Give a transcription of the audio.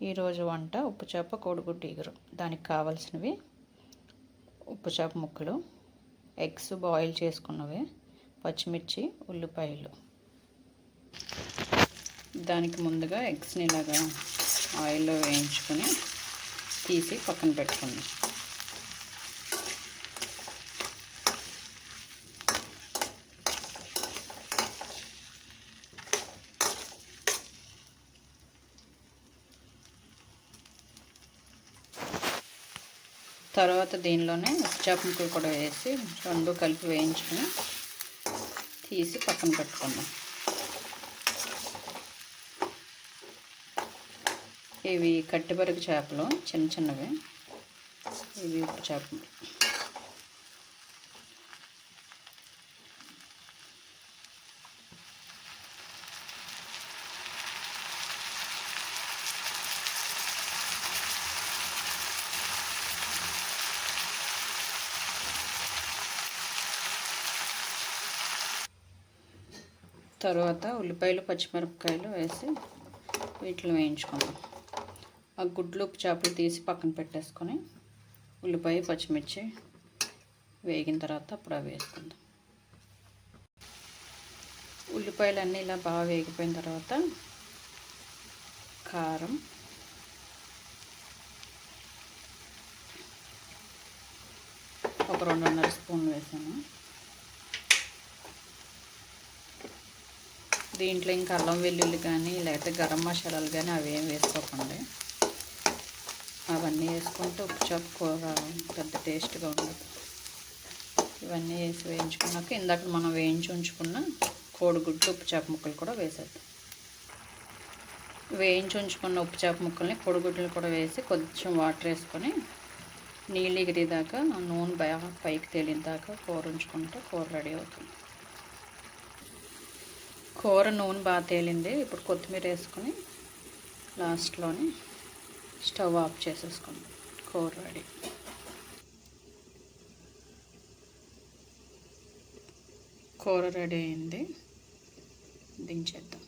ఈరోజు వంట ఉప్పు చేప కోడిగుడ్డు ఇగురు. దానికి కావాల్సినవి ఉప్పు చేప ముక్కలు, ఎగ్స్ బాయిల్ చేసుకున్నవి, పచ్చిమిర్చి, ఉల్లిపాయలు. దానికి ముందుగా ఎగ్స్ని ఇలాగా ఆయిల్లో వేయించుకొని తీసి పక్కన పెట్టుకుందాం. తర్వాత దీనిలోనే చేప ముక్కలు కూడా వేసి రెండు కలిపి వేయించుకొని తీసి పక్కన పెట్టుకుందాం. ఇవి కట్టిబరుగు చేపలు, చిన్న చిన్నవి. ఇవి ఉప్పు చేపలు. తర్వాత ఉల్లిపాయలు, పచ్చిమిరపకాయలు వేసి వీటిని వేయించుకుందాం. ఆ గుడ్లు ఉప్పు చేపలు తీసి పక్కన పెట్టేసుకొని ఉల్లిపాయ, పచ్చిమిర్చి వేగిన తర్వాత అప్పుడు అవి వేసుకుందాం. ఉల్లిపాయలు అన్నీ ఇలా బాగా వేగిపోయిన తర్వాత కారం, ఒక 2.5 స్పూన్లు వేసాను. దీంట్లో ఇంకా అల్లం వెల్లుల్లి కానీ లేకపోతే గరం మసాలాలు కానీ అవి ఏం వేసుకోకండి. అవన్నీ వేసుకుంటే ఉప్పు చేప కూర పెద్ద టేస్ట్గా ఉండదు. ఇవన్నీ వేసి వేయించుకున్నాక ఇందాక మనం వేయించి ఉంచుకున్న కోడిగుడ్లు, ఉప్పు చేప ముక్కలు కూడా వేసేద్దాం. వేయించి ఉంచుకున్న ఉప్పు చేప ముక్కల్ని, కోడిగుడ్లు కూడా వేసి కొంచెం వాటర్ వేసుకొని నీళ్ళు ఎగిరేదాకా, నూనె బాగా పైకి తేలిన దాకా కూర ఉంచుకుంటే కూర రెడీ అవుతుంది. కూర నూనె బాగా తేలింది. ఇప్పుడు కొత్తిమీర వేసుకొని లాస్ట్లోని స్టవ్ ఆఫ్ చేసేసుకోండి. కూర రెడీ. కూర రెడీ అయింది. దించేద్దాం.